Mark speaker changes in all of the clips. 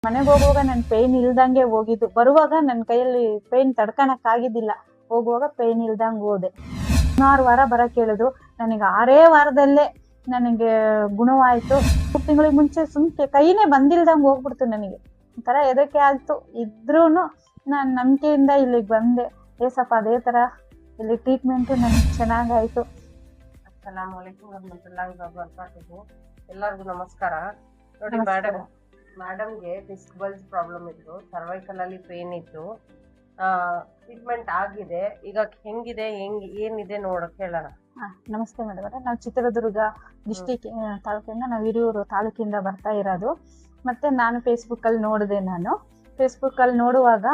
Speaker 1: ಮನೆಗೆ ಹೋಗುವಾಗ ನನ್ ಪೇನ್ ಇಲ್ದಂಗೆ ಹೋಗಿದ್ದು, ಬರುವಾಗ ನನ್ನ ಕೈಯಲ್ಲಿ ಪೇನ್ ತಡ್ಕಣಕ್ ಆಗಿದ್ದಿಲ್ಲ, ಹೋಗುವಾಗ ಪೇನ್ ಇಲ್ದಂಗೆ ಹೋದೆ. 16 ವಾರ ಬರಕ್ ಹೇಳಿದ್ರು, ನನಗೆ 6 ವಾರದಲ್ಲೇ ನನಗೆ ಗುಣವಾಯ್ತು. 3 ತಿಂಗಳಿಗೆ ಮುಂಚೆ ಸುಮ್ಕೆ ಕೈನೇ ಬಂದಿಲ್ದಂಗೆ ಹೋಗ್ಬಿಡ್ತು ನನಗೆ, ಒಂಥರ ಎದಕ್ಕೆ ಆಗ್ತು. ಇದ್ರೂನು ನಾನು ನಂಬಿಕೆಯಿಂದ ಇಲ್ಲಿಗೆ ಬಂದೆ. ಏಸಪ್ಪ ಅದೇ ತರ ಇಲ್ಲಿ ಟ್ರೀಟ್ಮೆಂಟು ನನಗೆ ಚೆನ್ನಾಗಾಯ್ತು.
Speaker 2: ಅಸ್ಸಲಾಮು ಅಲೈಕುಂ ವರಹಮತುಲ್ಲಾಹಿ ವಬರಕಾತುಹು. ಎಲ್ಲರಿಗೂ ನಮಸ್ಕಾರ. ನೋಡಿ
Speaker 1: ನಮಸ್ಕಾರ.
Speaker 2: ಮೇಡಮ್ಗೆ ಡಿಸ್ಕ್ ಬಲ್ಜ್ ಪ್ರಾಬ್ಲಮ್ ಇತ್ತು, ಸರ್ವೈಕಲ್ ಅಲ್ಲಿ ಪೇನ್ ಇತ್ತು. ಟ್ರೀಟ್ಮೆಂಟ್ ಆಗಿದೆ. ಈಗ ಹೆಂಗಿದೆ ಏನಿದೆ ನೋಡಕ್ ಹೇಳೋಣ.
Speaker 1: ನಮಸ್ತೆ ಮೇಡಮ್ ಅವರೇ, ನಾವು ಚಿತ್ರದುರ್ಗ ಡಿಸ್ಟಿಕ್ ತಾಲೂಕಿಂದ, ನಾವು ಹಿರಿಯೂರು ತಾಲೂಕಿಂದ ಬರ್ತಾ ಇರೋದು. ಮತ್ತೆ ನಾನು ಫೇಸ್ಬುಕ್ಕಲ್ಲಿ ನೋಡಿದೆ. ನಾನು ಫೇಸ್ಬುಕ್ಕಲ್ಲಿ ನೋಡುವಾಗ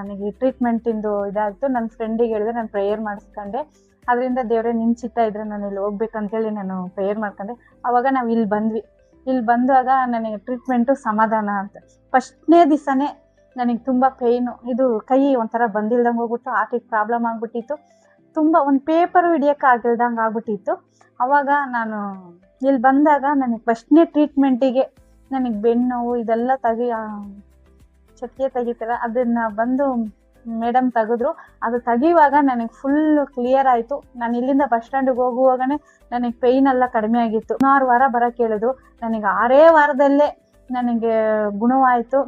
Speaker 1: ನನಗೆ ಟ್ರೀಟ್ಮೆಂಟಿಂದು ಇದಾಯಿತು. ನನ್ನ ಫ್ರೆಂಡಿಗೆ ಹೇಳಿದೆ, ನಾನು ಪ್ರೇಯರ್ ಮಾಡಿಸ್ಕೊಂಡೆ. ಅದರಿಂದ ದೇವರೇ ನಿನ್ನ ಚಿತ್ತ ಇದ್ರೆ ನಾನು ಇಲ್ಲಿ ಹೋಗ್ಬೇಕಂತೇಳಿ ನಾನು ಪ್ರೇಯರ್ ಮಾಡ್ಕೊಂಡೆ. ಆವಾಗ ನಾವು ಇಲ್ಲಿ ಬಂದ್ವಿ. ಇಲ್ಲಿ ಬಂದಾಗ ನನಗೆ ಟ್ರೀಟ್ಮೆಂಟು ಸಮಾಧಾನ ಅಂತ. ಫಸ್ಟ್ನೇ ದಿವಸನೇ ನನಗೆ ತುಂಬ ಪೇಯ್ನು, ಇದು ಕೈ ಒಂಥರ ಬಂದಿಲ್ದಂಗೆ ಹೋಗ್ಬಿಟ್ಟು, ಆಟಿಗೆ ಪ್ರಾಬ್ಲಮ್ ಆಗಿಬಿಟ್ಟಿತ್ತು. ತುಂಬ ಒಂದು ಪೇಪರು ಹಿಡಿಯೋಕೆ ಆಗಿಲ್ದಂಗೆ ಆಗ್ಬಿಟ್ಟಿತ್ತು. ಆವಾಗ ನಾನು ಇಲ್ಲಿ ಬಂದಾಗ ನನಗೆ ಫಸ್ಟ್ನೇ ಟ್ರೀಟ್ಮೆಂಟಿಗೆ ನನಗೆ ಬೆನ್ನು ನೋವು ಇದೆಲ್ಲ ಚಟ್ಕೆ ತೆಗಿತಾರೆ, ಅದನ್ನು ಬಂದು ಮೇಡಮ್ ತೆಗೆದ್ರು. ಅದು ತೆಗಿಯುವಾಗ ನನಗೆ ಫುಲ್ಲು ಕ್ಲಿಯರ್ ಆಯಿತು. ನಾನು ಇಲ್ಲಿಂದ ಬಸ್ ಸ್ಟ್ಯಾಂಡಿಗೆ ಹೋಗುವಾಗನೇ ನನಗೆ ಪೇಯ್ನ್ ಎಲ್ಲ ಕಡಿಮೆ ಆಗಿತ್ತು. 16 ವಾರ ಬರೋಕ್ಕೆ ಹೇಳಿದ್ರು, ನನಗೆ 6 ವಾರದಲ್ಲೇ ನನಗೆ ಗುಣವಾಯಿತು.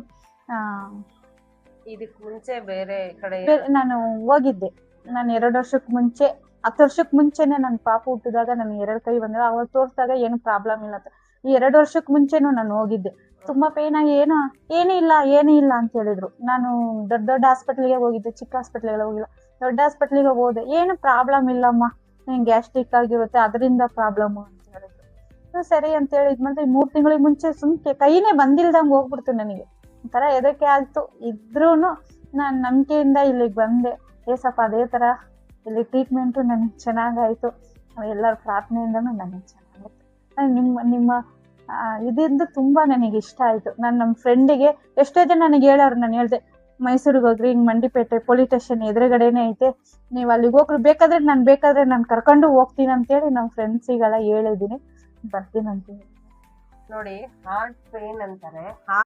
Speaker 2: ಇದಕ್ಕೆ ಮುಂಚೆ ಬೇರೆ ಕಡೆ
Speaker 1: ನಾನು ಹೋಗಿದ್ದೆ. ನಾನು 2 ವರ್ಷಕ್ಕೆ ಮುಂಚೆ, 10 ವರ್ಷಕ್ಕೆ ಮುಂಚೆನೆ ನನ್ನ ಪಾಪ ಹುಟ್ಟಿದಾಗ ನನಗೆ 2 ಕೈ ಬಂದಿಲ್ಲ. ಅವಾಗ ತೋರಿಸಿದಾಗ ಏನು ಪ್ರಾಬ್ಲಮ್ ಇಲ್ಲ ಅಂತ. ಈ 2 ವರ್ಷಕ್ಕೆ ಮುಂಚೆನೂ ನಾನು ಹೋಗಿದ್ದೆ. ತುಂಬ ಪೇನ್ ಆಗಿ ಏನೂ ಇಲ್ಲ ಅಂತ ಹೇಳಿದ್ರು. ನಾನು ದೊಡ್ಡ ಹಾಸ್ಪಿಟ್ಲಿಗೆ ಹೋಗಿದ್ದೆ, ಚಿಕ್ಕ ಹಾಸ್ಪಿಟ್ಲಿಗೆಲ್ಲ ಹೋಗಿಲ್ಲ. ದೊಡ್ಡ ಹಾಸ್ಪಿಟ್ಲಿಗೆ ಹೋದೆ, ಏನು ಪ್ರಾಬ್ಲಮ್ ಇಲ್ಲಮ್ಮ, ನಿಂಗೆ ಗ್ಯಾಸ್ಟ್ರಿಕ್ ಆಗಿರುತ್ತೆ, ಅದರಿಂದ ಪ್ರಾಬ್ಲಮ್ಮು ಅಂತ ಹೇಳಿದ್ರು. ಸರಿ ಅಂತೇಳಿ ಇದ್ಮೇಲೆ 3 ತಿಂಗಳಿಗೆ ಮುಂಚೆ ಸುಮ್ಕೆ ಕೈನೇ ಬಂದಿಲ್ದಂಗೆ ಹೋಗ್ಬಿಡ್ತು ನನಗೆ, ಒಂಥರ ಎದಕ್ಕೆ ಆಗ್ತು. ಇದ್ರೂ ನಾನು ನಂಬಿಕೆಯಿಂದ ಇಲ್ಲಿಗೆ ಬಂದೆ. ಏಸಪ್ಪ ಅದೇ ಥರ ಇಲ್ಲಿ ಟ್ರೀಟ್ಮೆಂಟು ನನಗೆ ಚೆನ್ನಾಗಾಯಿತು. ಎಲ್ಲರ ಪ್ರಾರ್ಥನೆಯಿಂದನೂ ನನಗೆ ಚೆನ್ನಾಗಿತ್ತು. ನಿಮ್ಮ ಇದರಿಂದ ತುಂಬ ನನಗೆ ಇಷ್ಟ ಆಯಿತು. ನಾನು ನಮ್ಮ ಫ್ರೆಂಡಿಗೆ ಎಷ್ಟೋ ಜನ ನನಗೆ ಹೇಳೋರು, ನಾನು ಹೇಳಿದೆ ಮೈಸೂರಿಗೆ ಹೋಗ್ರಿ, ಹಿಂಗೆ ಮಂಡಿಪೇಟೆ ಪೊಲೀಸ್ ಸ್ಟೇಷನ್ ಎದುರುಗಡೆನೇ ಐತೆ, ನೀವು ಅಲ್ಲಿಗೆ ಹೋಗ್ರಿ, ಬೇಕಾದ್ರೆ ನಾನು ಕರ್ಕೊಂಡು ಹೋಗ್ತೀನಿ ಅಂತೇಳಿ ನಮ್ಮ ಫ್ರೆಂಡ್ಸಿಗೆಲ್ಲ ಹೇಳಿದ್ದೀನಿ. ಬರ್ತೀನಿ ಅಂತೀನಿ.
Speaker 2: ನೋಡಿ, ಹಾರ್ಟ್ ಪೇನ್ ಅಂತಾರೆ.